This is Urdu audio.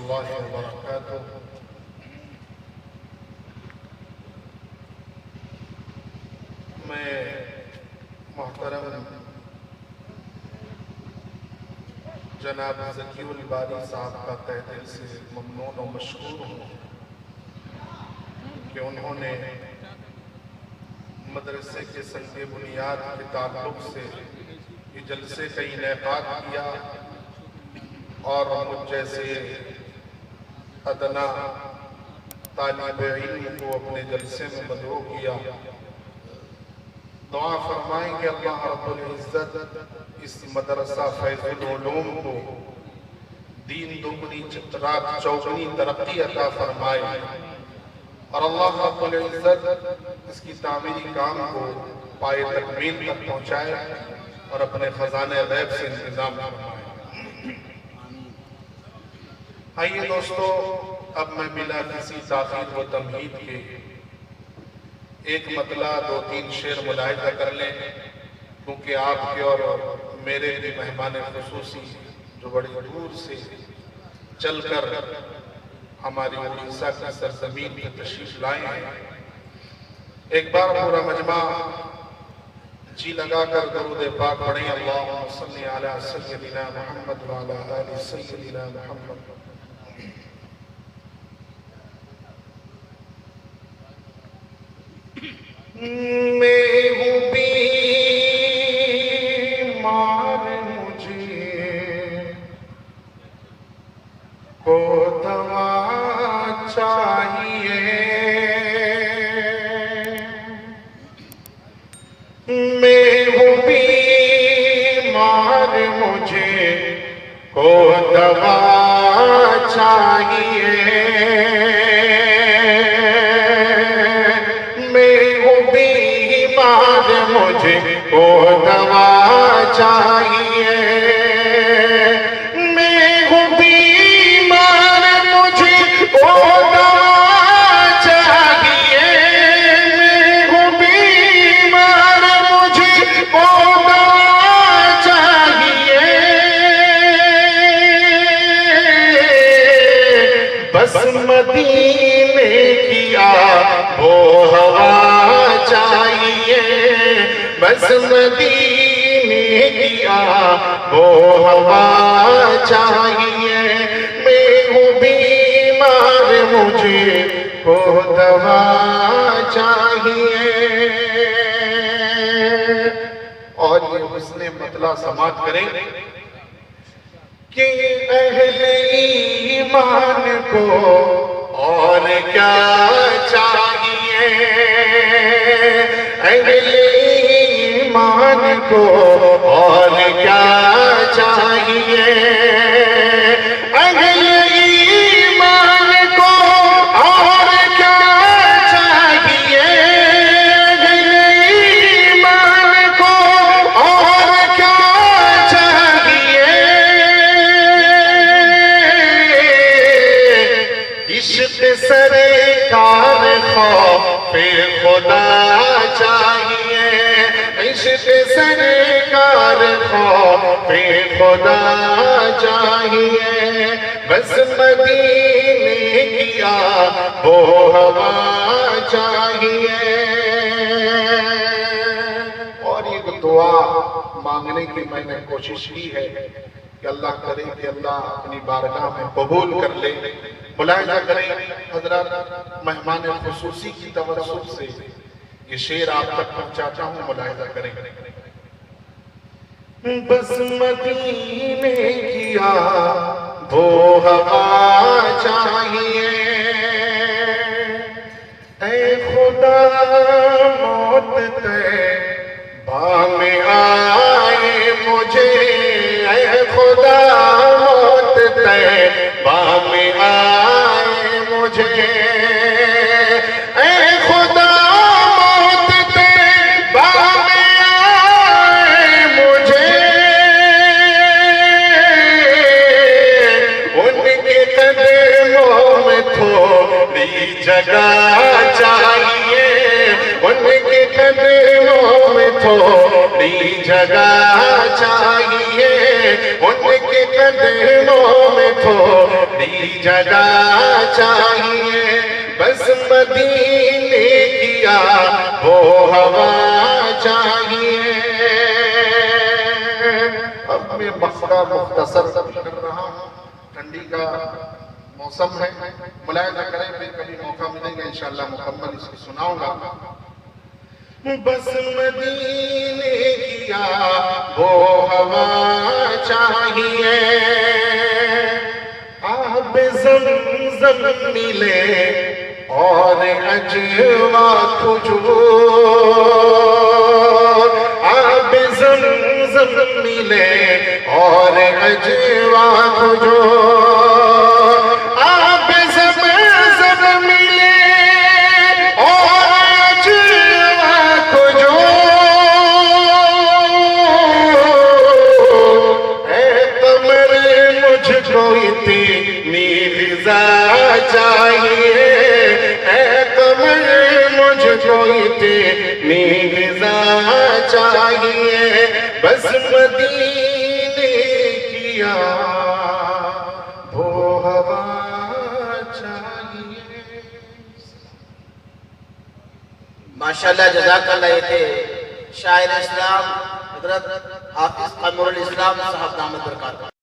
اللہ وبرکاتہ۔ میں محترم جناب ذکی الباری صاحب کا تہ دل سے ممنون و مشکور ہوں کہ انہوں نے مدرسے کے سنگ بنیاد کے تعلق سے یہ جلسے کا انعقاد کیا اور مجھ جیسے ادنا طالب علم کو اپنے جلسے میں مدعو کیا۔ دعا فرمائیں کہ اللہ رب العزت اس مدرسہ فیض العلوم کو دین دگنی رات چوگنی ترقی عطا فرمائے، اور اللہ رب العزت اس کی تعمیری کام کو پائے تکمیل تک پہنچائے اور اپنے خزانہ غیب سے انتظام فرمائے۔ آئیے دوستو، اب میں بلا کسی تاخیر و تمہید کے ایک مطلع دو تین شعر ملاحظہ کر لیں، کیونکہ آپ کے اور میرے بھی مہمان خصوصی جو بڑی دور سے چل کر ہماری اڑیسہ کی سرزمین میں تشریف لائے ہیں، ایک بار پورا مجمع جی لگا کر درود پاک پڑھیں۔ اللہم صلی علی سیدنا محمد وعلی آل سیدنا محمد۔ میں ہوں بیمار، مجھے کو دوا چاہیے، میں ہوں بیمار، مجھے کو دوا چاہیے، مجھے کو دوا چاہیے، میں ہوں بیمار، مجھے کو دوا چاہیے، میں ہوں بیمار، مجھے کو دوا چاہیے، بس مدینے کی آب و ہوا چاہیے، بس مدینے کی آب و ہوا چاہیے، میں ہوں بیمار، مجھے کو دوا چاہیے۔ اور یہ حسن مطلع سماعت کریں کہ اہل ایمان کو اور کیا چاہیے، اہل ایمان کو اور کیا چاہیے، اہل ایمان کو اور کیا چاہیے، اہل ایمان کو اور کیا چاہیے، عشق سرکار خوف خدا چاہیے، عشق سرکار خوف خدا چاہیے، بس مدینے کی آب و ہوا چاہیے۔ اور ایک دعا مانگنے کی میں نے کوشش کی ہے کہ اللہ کرے کہ اللہ اپنی بارگاہ میں قبول کر لے۔ ملاحظہ کریں حضرات، مہمان خصوصی کی توسط سے یہ شعر آپ تک پہنچاتا ہوں، ملاحظہ کریں۔ بس مدینے کی آب و ہوا چاہیے، اے خدا موت طیبہ میں آئے مجھے، اے خدا موت طیبہ میں آئے مجھے، اے خدا موت طیبہ میں آئے مجھے، ان کے قدموں میں تھوڑی جگہ چاہیے، ان کے قدموں میں تھوڑی جگہ چاہیے، ان کے قدموں میں تھوڑی کی جگہ چاہیے، بس مدینے کیا وہ ہوا چاہیے۔ اب میں مقطع مختصر کر رہا ہوں، ٹھنڈی کا موسم ہے، ملاحظہ کریں، پھر کبھی موقع ملے گا انشاءاللہ مکمل اس کو سناؤں گا۔ بس مدینے کیا وہ ہوا چاہیے، آب زمزم ملے اور اجوا کھجور، آب زمزم ملے اور اجوا کھجور، آب زمزم ملے اور اجوا کھجور، اے قمر مجھ کو اتنی رضا چاہیے، اے قمر مجھ کو اتنی رضا چاہیے، بس مدینے کیا وہ ہوا چاہیے۔ ماشاءاللہ، جزاک اللہ۔ یہ تھے شاعر اسلام حضرت حافظ قمر الاسلام صاحب دامت برکاتہ۔